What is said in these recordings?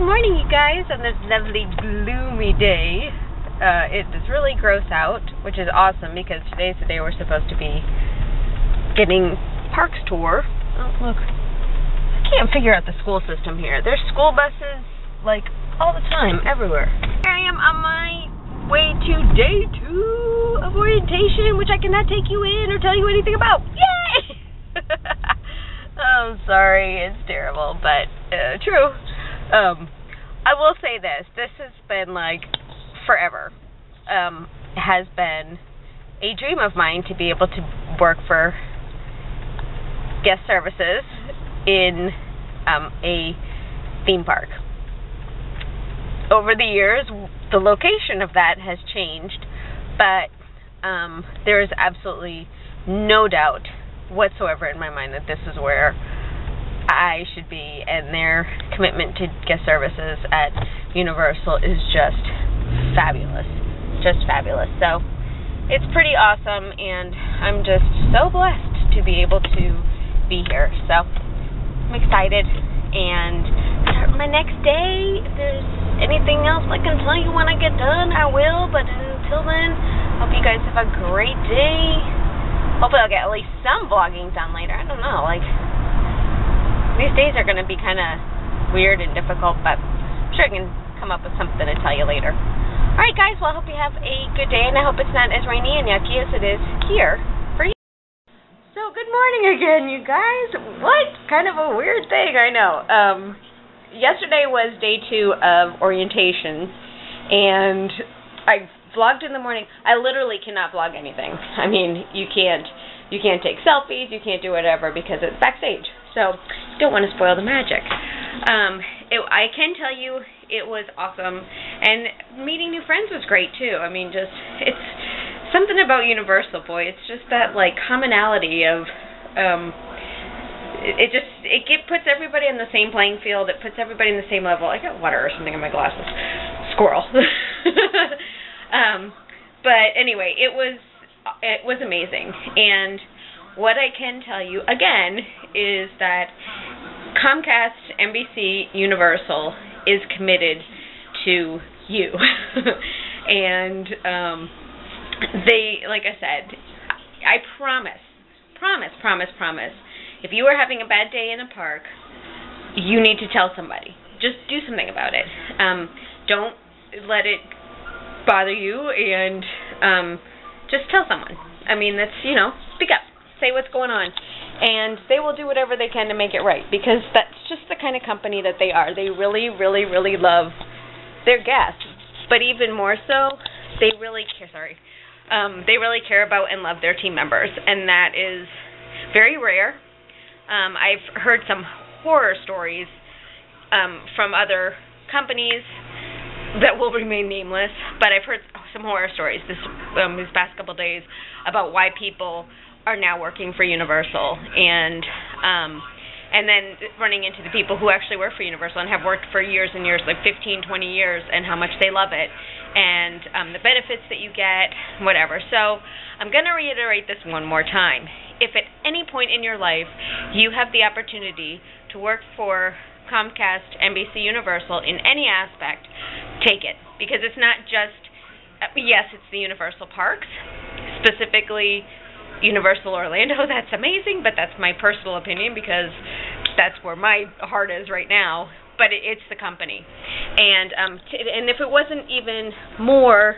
morning, you guys, on this lovely gloomy day. It is really gross out, which is awesome because today's the day we're supposed to be getting parks tour. Oh, look. I can't figure out the school system here. There's school buses, like, all the time, everywhere. Here I am on my way to day 2 of orientation, which I cannot take you in or tell you anything about. Yay! I'm sorry, it's terrible, but true. I will say this has been like forever. Has been a dream of mine to be able to work for guest services in a theme park. Over the years, the location of that has changed, but there is absolutely no doubt whatsoever in my mind that this is where I should be, and their commitment to guest services at Universal is just fabulous. So it's pretty awesome, and I'm just so blessed to be able to be here. So I'm excited, and start my next day. If there's anything else I can tell you when I get done, I will, but until then, hope you guys have a great day. Hopefully I'll get at least some vlogging done later. I don't know, like, these days are going to be kind of weird and difficult, but I'm sure I can come up with something to tell you later. Alright guys, well I hope you have a good day, and I hope it's not as rainy and yucky as it is here for you. So good morning again, you guys. What? Kind of a weird thing, I know. Yesterday was day 2 of orientation, and I vlogged in the morning. I literally cannot vlog anything. I mean, you can't take selfies, you can't do whatever because it's backstage. So, don't want to spoil the magic. I can tell you it was awesome, and meeting new friends was great too. I mean, it's something about Universal, boy. It's just that like commonality of it puts everybody in the same playing field. It puts everybody in the same level. I got water or something in my glasses. Squirrel. But anyway, it was amazing, and what I can tell you again is that Comcast, NBC, Universal is committed to you, and they, like I said, I promise, if you are having a bad day in a park, you need to tell somebody. Just do something about it. Don't let it bother you, and just tell someone. I mean, that's, speak up, say what's going on, and they will do whatever they can to make it right, because that's just the kind of company that they are. They really, really, really love their guests, but even more so, they really care. They really care about and love their team members, and that is very rare. I've heard some horror stories from other companies that will remain nameless, but I've heard some horror stories these past couple days about why people are now working for Universal, and then running into the people who actually work for Universal and have worked for years and years, like 15, 20 years, and how much they love it, and the benefits that you get, whatever. So I'm going to reiterate this one more time. If at any point in your life you have the opportunity to work for Comcast, NBC, Universal in any aspect, take it, because it's not just, yes, it's the Universal parks, specifically Universal Orlando. That's amazing, but that's my personal opinion because that's where my heart is right now. But it's the company, and if it wasn't even more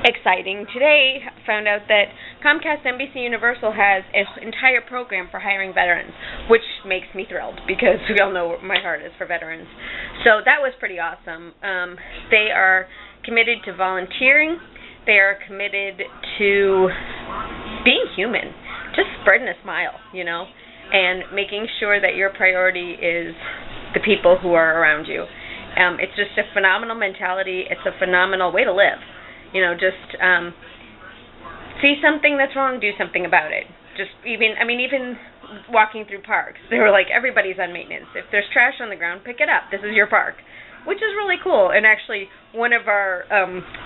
exciting, today I found out that Comcast, NBC, Universal has an entire program for hiring veterans, which makes me thrilled because we all know what my heart is for veterans. So that was pretty awesome. They are committed to volunteering. They are committed to being human, just spreading a smile, and making sure that your priority is the people who are around you. It's just a phenomenal mentality. It's a phenomenal way to live. See something that's wrong, do something about it. Even walking through parks, they were like, everybody's on maintenance. If there's trash on the ground, pick it up. This is your park. which is really cool. And actually, one of our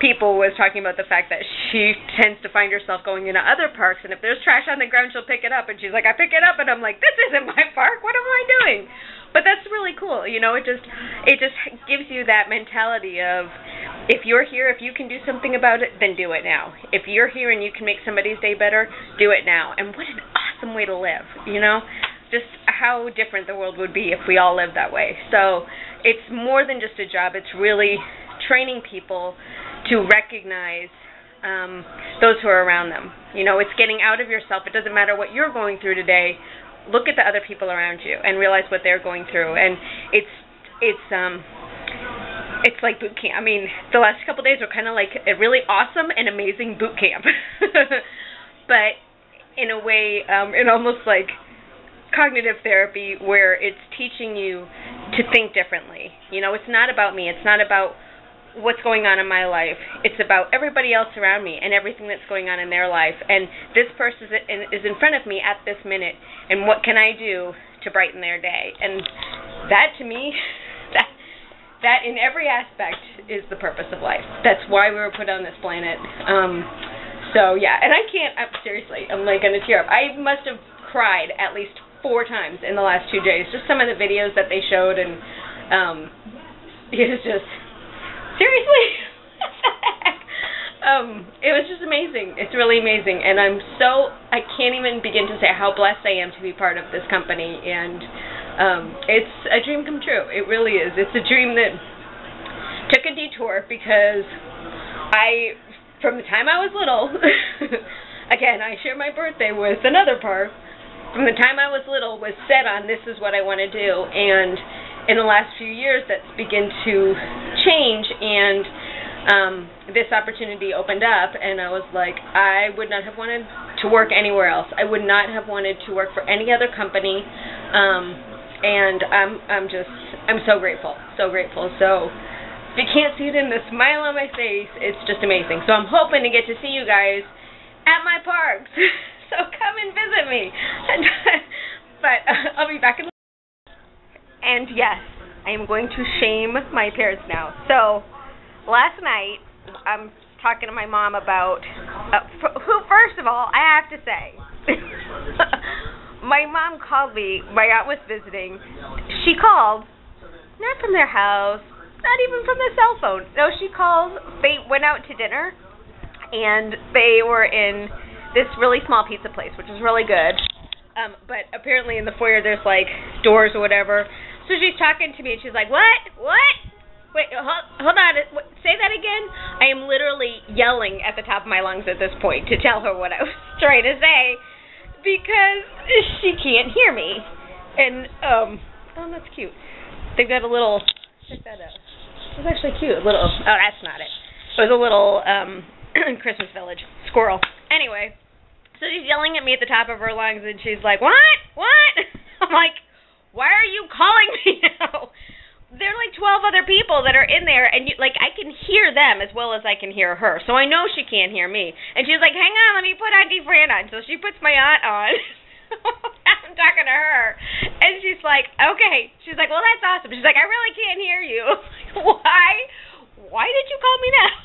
people was talking about the fact that she tends to find herself going into other parks, and if there's trash on the ground, she'll pick it up. And she's like, I pick it up, and I'm like, this isn't my park. What am I doing? But that's really cool. You know, it just gives you that mentality of, if you're here, if you can do something about it, then do it now. If you're here and you can make somebody's day better, do it now. And what an awesome way to live, you know? Just how different the world would be if we all lived that way. So it's more than just a job. It's really training people to recognize those who are around them. You know, it's getting out of yourself. It doesn't matter what you're going through today. Look at the other people around you and realize what they're going through. And it's like boot camp. I mean, the last couple of days were kind of like a really awesome and amazing boot camp. But in a way, it almost like cognitive therapy, where it's teaching you to think differently. You know, it's not about me. It's not about what's going on in my life. It's about everybody else around me and everything that's going on in their life. And this person is in front of me at this minute, and what can I do to brighten their day? And that, to me, that in every aspect is the purpose of life. That's why we were put on this planet. So, yeah, and seriously, I'm like going to tear up. I must have cried at least 4 times in the last 2 days. Just some of the videos that they showed, and it was just, seriously, it was just amazing. It's really amazing, and I can't even begin to say how blessed I am to be part of this company, and it's a dream come true. It really is. It's a dream that took a detour, because from the time I was little, again, I share my birthday with another park. From the time I was little, was set on this is what I want to do, and in the last few years, that's begun to change, and this opportunity opened up, and I was like, I would not have wanted to work anywhere else. I would not have wanted to work for any other company, and I'm so grateful, so grateful. So if you can't see it in the smile on my face, it's just amazing. So I'm hoping to get to see you guys at my parks. So come and visit me. But I'll be back in. And yes, I am going to shame my parents now. So last night, I'm talking to my mom about who. First of all, I have to say, my mom called me. My aunt was visiting. She called, not from their house, not even from the cell phone. No, she called. They went out to dinner, and they were in this really small pizza place, which was really good. But apparently in the foyer there's like doors or whatever. So she's talking to me and she's like, what? Wait, hold on. Say that again? I am literally yelling at the top of my lungs at this point to tell her what I was trying to say, because she can't hear me. And, oh, that's cute. They've got a little, check that out. It's actually cute. Oh, that's not it. It was a little Christmas Village squirrel. Anyway. So she's yelling at me at the top of her lungs, and she's like, what? I'm like, why are you calling me now? There are like 12 other people that are in there, and I can hear them as well as I can hear her. So I know she can't hear me. And she's like, hang on, let me put Auntie Fran on. So she puts my aunt on. I'm talking to her, and she's like, okay. She's like, well, that's awesome. She's like, I really can't hear you. Why did you call me now?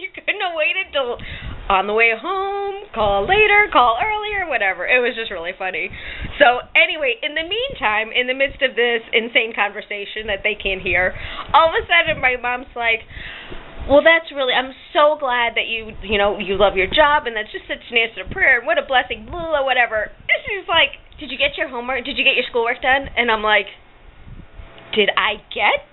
You couldn't have waited till on the way home, call later, call earlier, whatever. It was just really funny. So anyway, in the meantime, in the midst of this insane conversation that they can't hear, all of a sudden my mom's like, well, I'm so glad that you love your job, and that's just such an answer to prayer, and what a blessing, blah, blah, whatever. And she's like, did you get your homework? Did you get your schoolwork done? And I'm like, did I get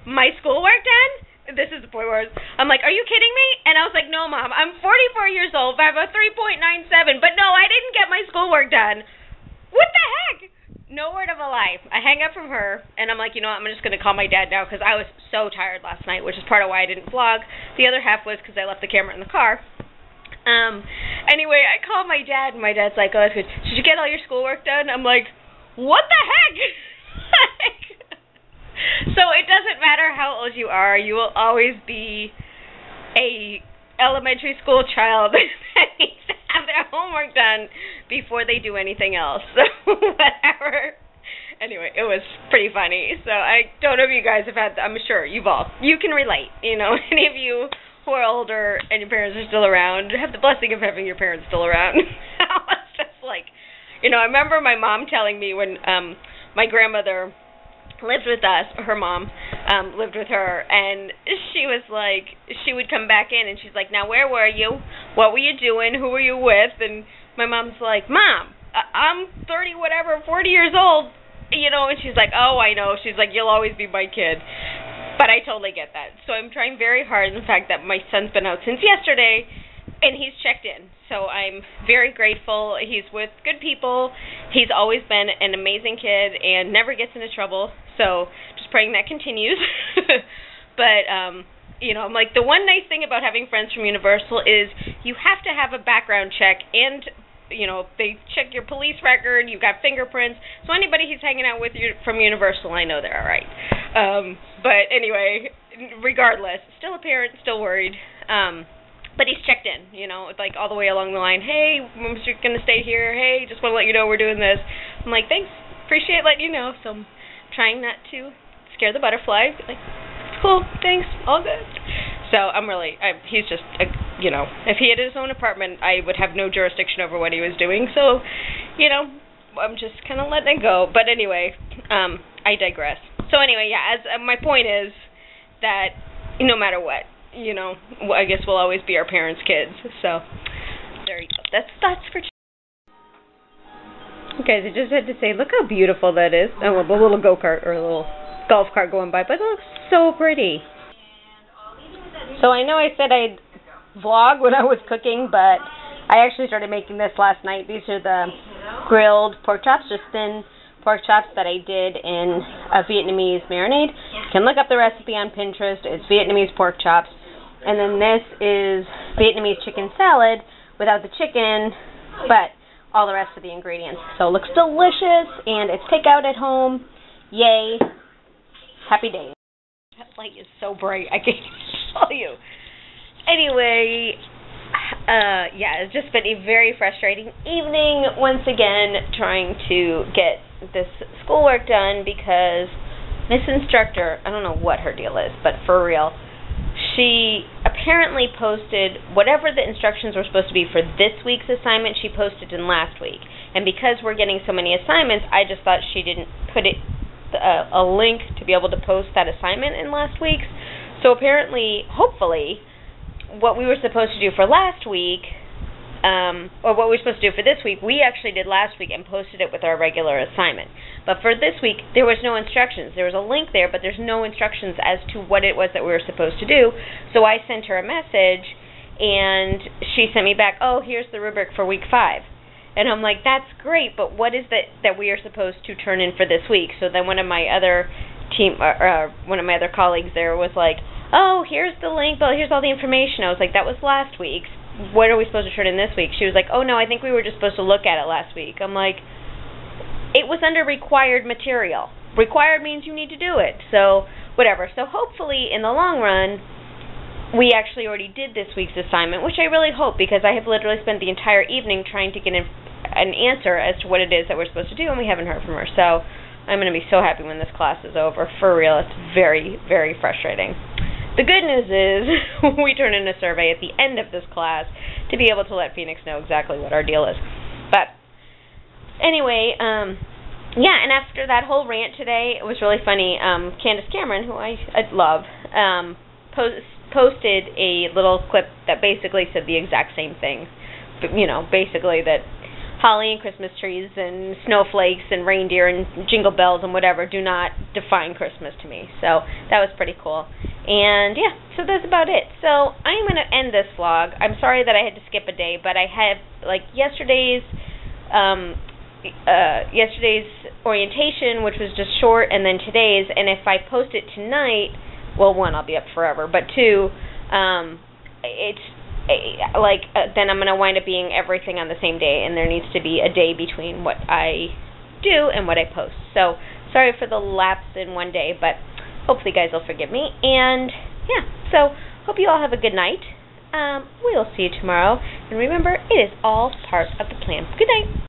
my schoolwork done? This is the point where I'm like, are you kidding me? And I was like, no, Mom, I'm 44 years old. I have a 3.97, but no, I didn't get my schoolwork done. What the heck? No word of a lie. I hang up from her, and I'm like, you know what, I'm just going to call my dad now, because I was so tired last night, which is part of why I didn't vlog. The other half was because I left the camera in the car. Anyway, I called my dad, and my dad's like, oh, that's good. Did you get all your schoolwork done? I'm like, what the heck? So it doesn't matter how old you are, you will always be a elementary school child that needs to have their homework done before they do anything else. So whatever. Anyway, it was pretty funny. So I don't know if you guys have had, I'm sure you can relate, any of you who are older and your parents are still around, have the blessing of having your parents still around. It's just like, I remember my mom telling me when my grandmother lived with us, her mom lived with her, and she was like, she would come back in and she's like, now where were you? What were you doing? Who were you with? And my mom's like, Mom, I'm 30 whatever, 40 years old, and she's like, oh, I know. She's like, you'll always be my kid. But I totally get that. So I'm trying very hard. In fact, that my son's been out since yesterday, and he's checked in. So I'm very grateful. He's with good people. He's always been an amazing kid and never gets into trouble. So just praying that continues. But, I'm like, the one nice thing about having friends from Universal is you have to have a background check, and they check your police record, you've got fingerprints, so anybody who's hanging out with you from Universal, I know they're all right. But anyway, regardless, still a parent, still worried, but he's checked in, like all the way along the line. Hey, I'm just going to stay here. Hey, just want to let you know we're doing this. I'm like, thanks, appreciate letting you know. So I'm trying not to scare the butterfly. Like, cool, thanks, all good. So he's just, if he had his own apartment, I would have no jurisdiction over what he was doing. So, I'm just kind of letting it go. But anyway, I digress. So anyway, yeah, as my point is that no matter what, I guess we'll always be our parents' kids. So there you go. That's thoughts for. Okay, I just had to say, look how beautiful that is. Oh, well, the little go-kart or a little golf cart going by, but it looks so pretty. So I know I said I'd vlog when I was cooking, but I actually started making this last night. These are the grilled pork chops, just thin pork chops that I did in a Vietnamese marinade. You can look up the recipe on Pinterest. It's Vietnamese pork chops. And then this is Vietnamese chicken salad without the chicken, but all the rest of the ingredients. So it looks delicious, and it's takeout at home. Yay. Happy days. That light is so bright, I can't tell you. Anyway, it's just been a very frustrating evening, once again, trying to get this schoolwork done, because this instructor, I don't know what her deal is, but for real, she apparently posted whatever the instructions were supposed to be for this week's assignment, she posted in last week. And because we're getting so many assignments, I just thought she didn't put a link to be able to post that assignment in last week's. So apparently, hopefully, what we were supposed to do for last week, or what we were supposed to do for this week, we actually did last week and posted it with our regular assignment. But for this week, there was no instructions. There was a link there, but there's no instructions as to what it was that we were supposed to do. So I sent her a message, and she sent me back, oh, here's the rubric for week 5. And I'm like, that's great, but what is that we are supposed to turn in for this week? So then one of my other colleagues there was like, oh, here's the link, but here's all the information. I was like, that was last week's. What are we supposed to turn in this week? She was like, oh, no, I think we were just supposed to look at it last week. I'm like, it was under required material. Required means you need to do it. So whatever. So hopefully in the long run, we actually already did this week's assignment, which I really hope, because I have literally spent the entire evening trying to get an answer as to what it is that we're supposed to do, and we haven't heard from her. So I'm going to be so happy when this class is over. For real, it's very, very frustrating. The good news is we turn in a survey at the end of this class to be able to let Phoenix know exactly what our deal is. But anyway, and after that whole rant today, it was really funny. Candace Cameron, who I love, posted a little clip that basically said the exact same thing. But, basically that holly and Christmas trees and snowflakes and reindeer and jingle bells and whatever do not define Christmas to me. So that was pretty cool. And yeah, so that's about it. So I'm going to end this vlog. I'm sorry that I had to skip a day, but I had yesterday's orientation, which was just short, and then today's. And if I post it tonight, well, 1, I'll be up forever, but 2, then I'm going to wind up being everything on the same day, and there needs to be a day between what I do and what I post. So sorry for the lapse in one day, but hopefully you guys will forgive me. And yeah, so hope you all have a good night. We will see you tomorrow. And remember, it is all part of the plan. Good night.